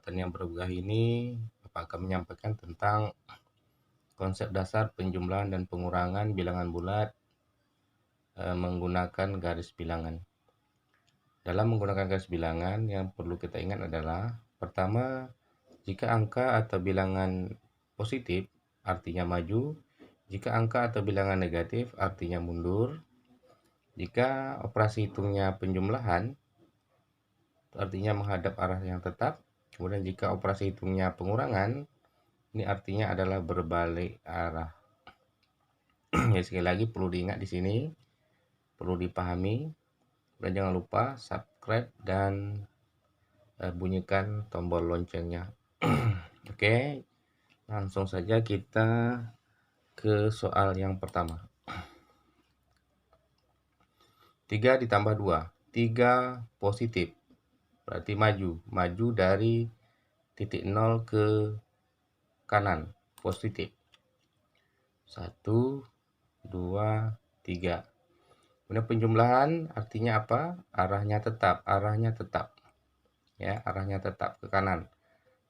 kesempatan yang berguna ini, Bapak akan menyampaikan tentang konsep dasar penjumlahan dan pengurangan bilangan bulat menggunakan garis bilangan. Dalam menggunakan garis bilangan, yang perlu kita ingat adalah, pertama, jika angka atau bilangan positif, artinya maju. Jika angka atau bilangan negatif, artinya mundur. Jika operasi hitungnya penjumlahan, artinya menghadap arah yang tetap. Kemudian jika operasi hitungnya pengurangan, ini artinya adalah berbalik arah. Ya, sekali lagi perlu diingat di sini, perlu dipahami, dan jangan lupa subscribe dan bunyikan tombol loncengnya. Oke, langsung saja kita ke soal yang pertama. 3 ditambah 2, 3 positif, berarti maju dari titik 0 ke kanan, positif. 1, 2, 3. Kemudian penjumlahan artinya apa? Arahnya tetap. Ya, arahnya tetap ke kanan.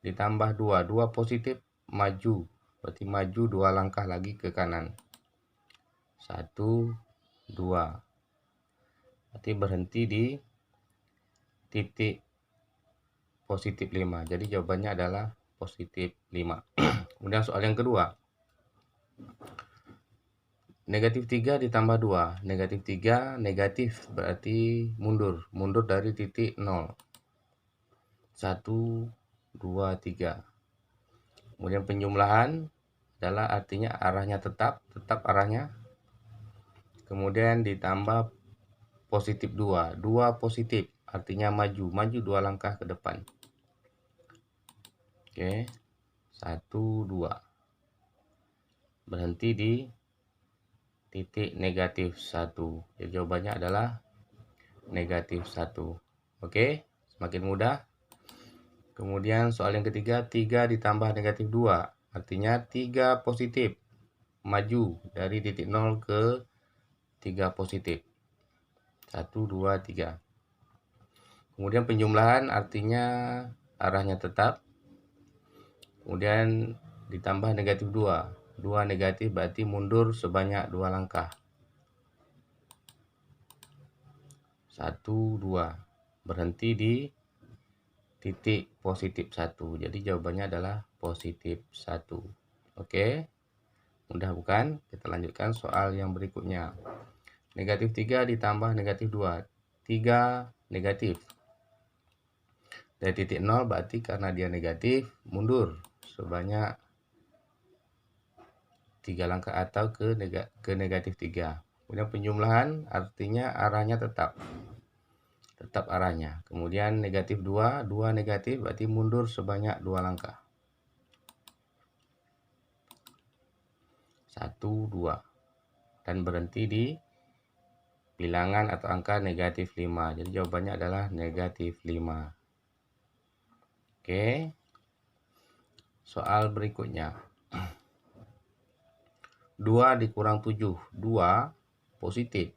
Ditambah 2, 2 positif, maju. Berarti maju 2 langkah lagi ke kanan. 1, 2. Berarti berhenti di titik positif 5. Jadi jawabannya adalah positif 5. Kemudian soal yang kedua. Negatif 3 ditambah 2. Negatif 3, negatif berarti mundur. Mundur dari titik 0. 1, 2, 3. Kemudian penjumlahan adalah artinya arahnya tetap arahnya. Kemudian ditambah positif 2. 2 positif artinya maju 2 langkah ke depan. Oke. 1, 2. Berhenti di titik negatif 1. Jadi jawabannya adalah negatif 1. Oke, semakin mudah. Kemudian soal yang ketiga, 3 ditambah negatif 2. Artinya 3 positif. Maju dari titik 0 ke 3 positif. 1, 2, 3. Kemudian penjumlahan artinya arahnya tetap. Kemudian ditambah negatif 2. 2 negatif berarti mundur sebanyak 2 langkah. 1, 2. Berhenti di titik positif 1. Jadi jawabannya adalah positif 1. Oke. Mudah bukan? Kita lanjutkan soal yang berikutnya. Negatif 3 ditambah negatif 2. 3 negatif. Dari titik 0 berarti karena dia negatif, mundur sebanyak 3 langkah atau ke negatif 3. Kemudian penjumlahan artinya arahnya tetap arahnya. Kemudian negatif 2, 2 negatif berarti mundur sebanyak 2 langkah. 1, 2. Dan berhenti di bilangan atau angka negatif 5. Jadi jawabannya adalah negatif 5. Oke. Soal berikutnya. 2 dikurang 7. 2 positif.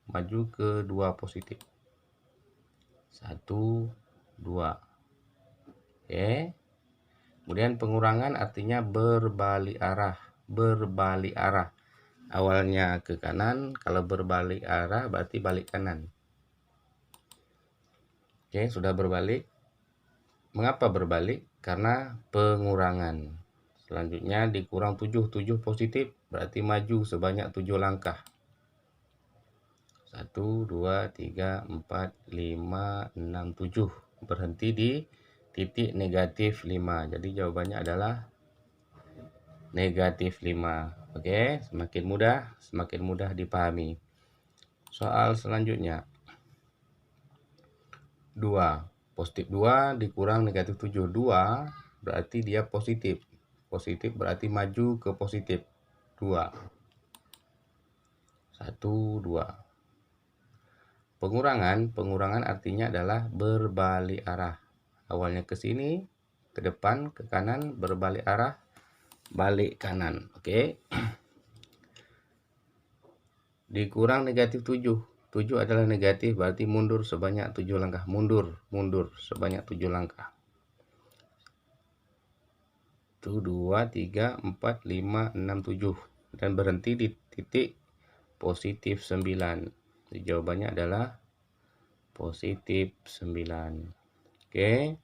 Maju ke 2 positif. 1, 2. Oke. Kemudian pengurangan artinya berbalik arah. Awalnya ke kanan, kalau berbalik arah berarti balik kanan. Oke, sudah berbalik. Mengapa berbalik? Karena pengurangan. Selanjutnya dikurang 7. 7 positif berarti maju sebanyak 7 langkah. 1, 2, 3, 4, 5, 6, 7. Berhenti di titik negatif 5. Jadi jawabannya adalah negatif 5. Oke, semakin mudah dipahami. Soal selanjutnya. 2. Positif 2 dikurang negatif 7. 2 berarti dia positif. Positif berarti maju ke positif 2. 1, 2. Pengurangan artinya adalah berbalik arah. Awalnya ke sini, ke depan, ke kanan, berbalik arah, balik kanan. Oke. Dikurang negatif 7. 7 adalah negatif, berarti mundur sebanyak 7 langkah. Mundur sebanyak 7 langkah. 1, 2, 3, 4, 5, 6, 7. Dan berhenti di titik positif 9. Jadi jawabannya adalah positif 9. Oke.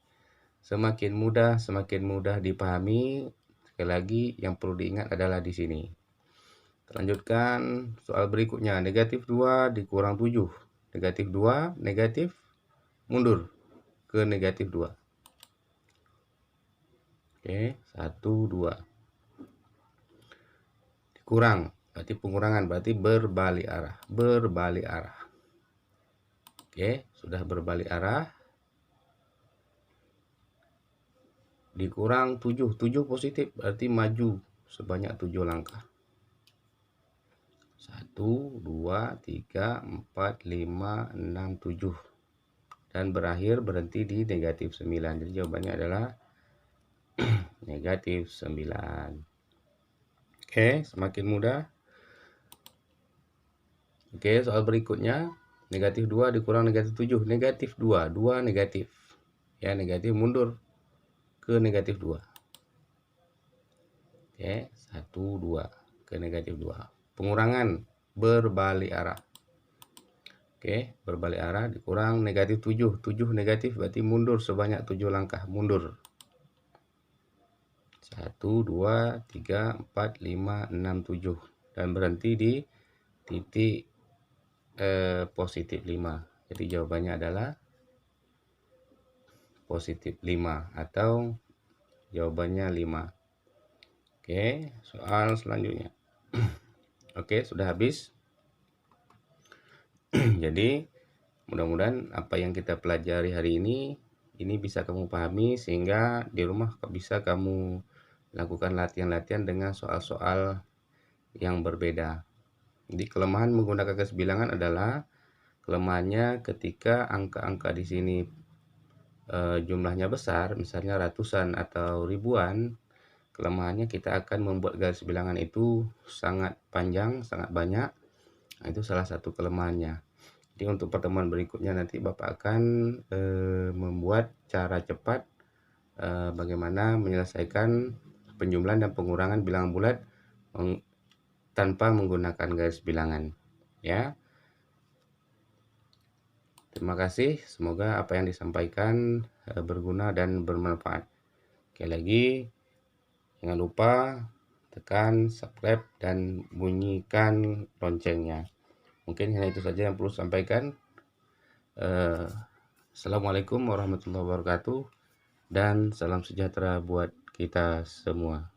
Semakin mudah dipahami. Sekali lagi yang perlu diingat adalah di sini. Lanjutkan soal berikutnya. Negatif 2 dikurang 7. Negatif 2, negatif, mundur ke negatif 2. Oke, 1, 2. Dikurang, berarti pengurangan, berarti berbalik arah. Berbalik arah. Oke, sudah berbalik arah. Dikurang 7. 7 positif, berarti maju sebanyak 7 langkah. 1, 2, 3, 4, 5, 6, 7. Dan berhenti di negatif 9. Jadi jawabannya adalah negatif 9. Oke, semakin mudah. Oke, soal berikutnya. Negatif 2 dikurang negatif 7. Negatif 2. 2 negatif. Ya, negatif mundur ke negatif 2. Oke, 1, 2. Ke negatif 2. Pengurangan berbalik arah. Oke, berbalik arah dikurang negatif 7. 7 negatif berarti mundur sebanyak 7 langkah. Mundur. 1, 2, 3, 4, 5, 6, 7. Dan berhenti di titik positif 5. Jadi jawabannya adalah positif 5 atau jawabannya 5. Oke, soal selanjutnya. Oke, sudah habis. Jadi mudah-mudahan apa yang kita pelajari hari ini bisa kamu pahami, sehingga di rumah bisa kamu lakukan latihan-latihan dengan soal-soal yang berbeda. Jadi kelemahan menggunakan garis bilangan adalah kelemahannya ketika angka-angka di sini jumlahnya besar, misalnya ratusan atau ribuan. Kelemahannya kita akan membuat garis bilangan itu sangat panjang, sangat banyak. Nah, itu salah satu kelemahannya. Jadi untuk pertemuan berikutnya nanti Bapak akan membuat cara cepat bagaimana menyelesaikan penjumlahan dan pengurangan bilangan bulat tanpa menggunakan garis bilangan. Ya. Terima kasih. Semoga apa yang disampaikan berguna dan bermanfaat. Sekali lagi, jangan lupa tekan subscribe dan bunyikan loncengnya. Mungkin hanya itu saja yang perlu sampaikan. Assalamualaikum warahmatullahi wabarakatuh, dan salam sejahtera buat kita semua.